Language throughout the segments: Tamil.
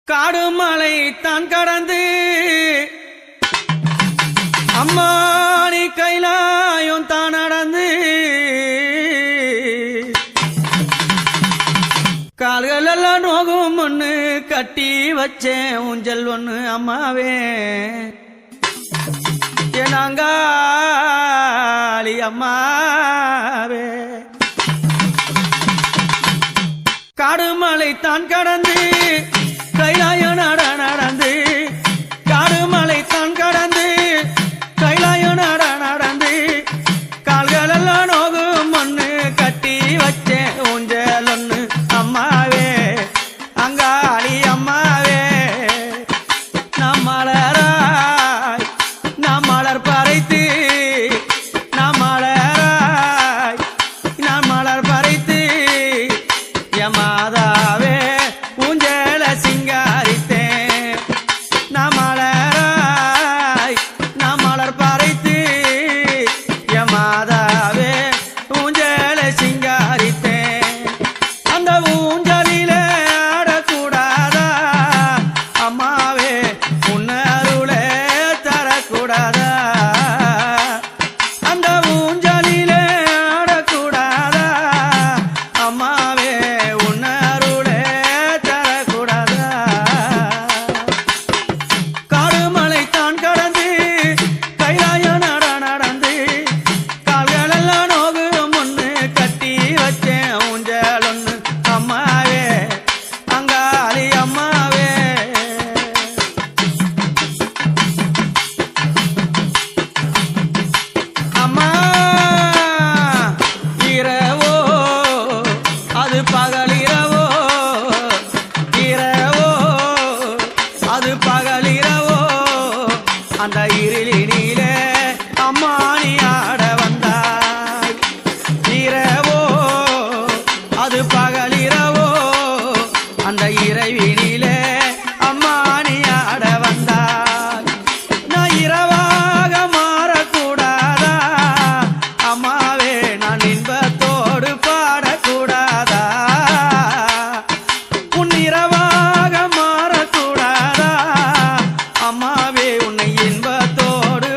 காடு மலை தான் கடந்து அம்மா நீ கைலாயம் தான் நடந்து கால்கள் எல்லாம் நோகும் ஒண்ணு கட்டி வச்சேன் ஊஞ்சல் ஒண்ணு அம்மாவே என்னாங்காளி அம்மாவே காடு மலை தான் கடந்து கைலாய நடந்து காடு மலை தான் கடந்து கைலாய நடந்து கால்கள் எல்லாம் நோகும் ஒண்ணு கட்டி வச்சேன் ஊஞ்சல் ஒண்ணு அம்மாவே அங்காளி அம்மாவே நாம் மலராய் நாம் மலர் பறைத்து நாம் மலராய் நாம் மலர் பறைத்து மாதாவே ஊஞ்சல சிங்காரித்தேன் நாம் மலராய் நாம் மலர் பறைத்து மாதாவே ஊஞ்சல சிங்காரித்தேன் அந்த ஊஞ்சலில ஆடக்கூடாதா அம்மாவே உன்னருளே தரக்கூடாதா அந்த ஊஞ்சலில ஆடக்கூடாதா அம்மாவே உன்னருளே தரக்கூடாதா காடுமலை தான் கடந்து கைலாய நடந்து கால்கள் எல்லாம் நோகும் ஒண்ணு கட்டி வச்சேன் ஊஞ்சல் ஒண்ணு அம்மாவே அங்காளி அம்மாவே அம்மா இரவோ அது பகலிரவோ இரவோ அது பகலிரவோ அந்த இருளினிலே அம்மா நீ ஆட வந்தாய் இரவோ அது பகலிரவோ அந்த இறைவினிலே அம்மா நீ ஆட வந்தாய் நான் இரவாக மாறக்கூடாதா அம்மாவே நான் இன்பத்தோடு பாடக்கூடாதா உன் இரவாக மாறக்கூடாதா அம்மாவே உன்னை இன்பத்தோடு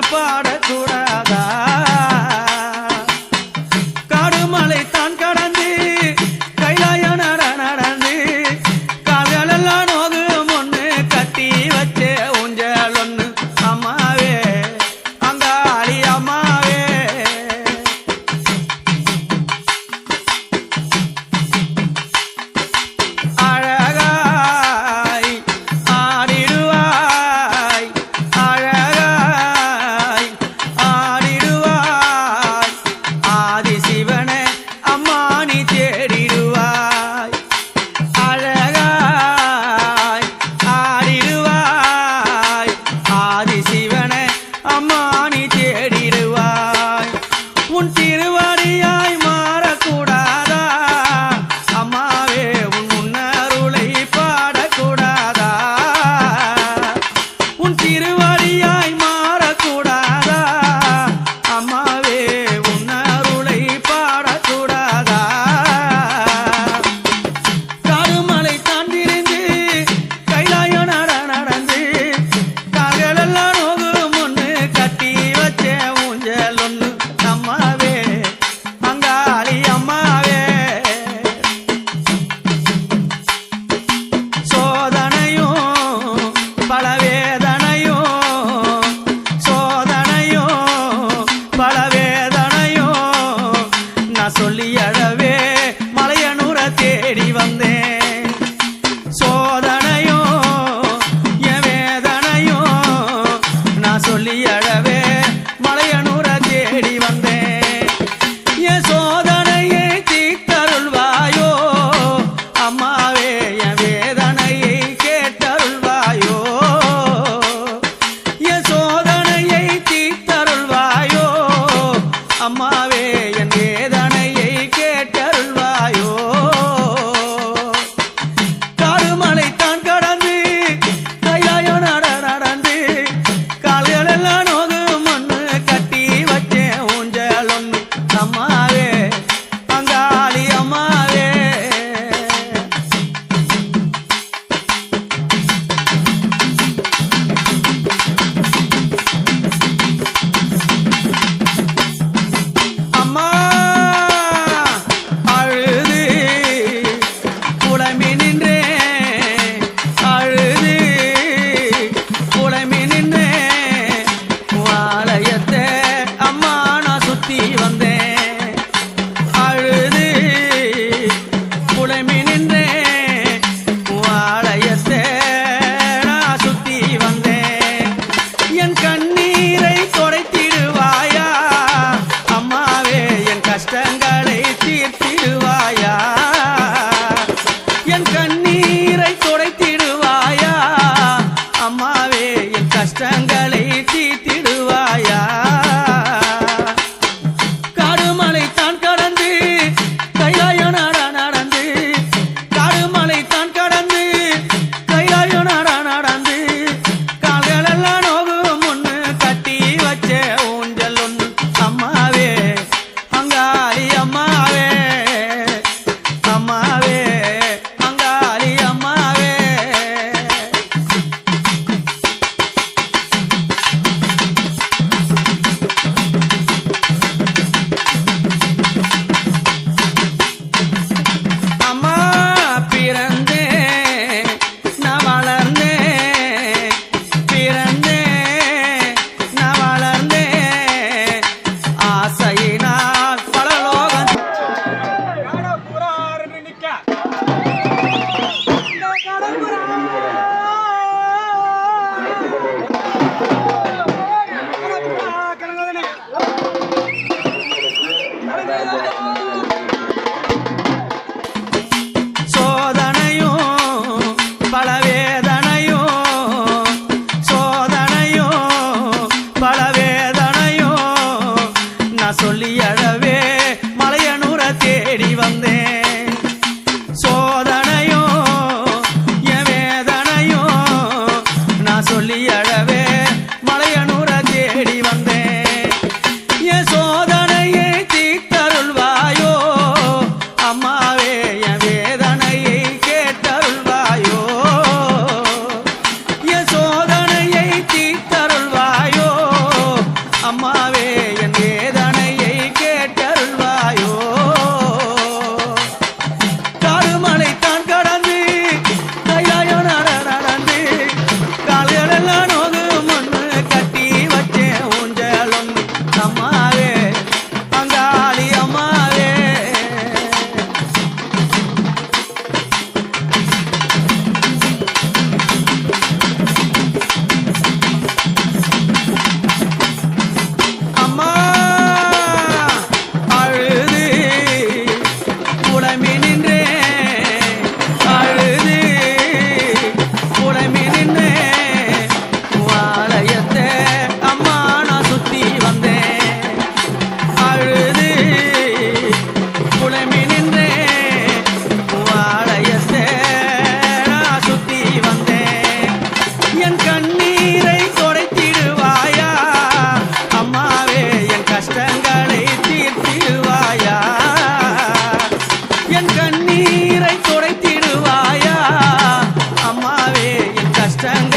கஷ்டங்கள்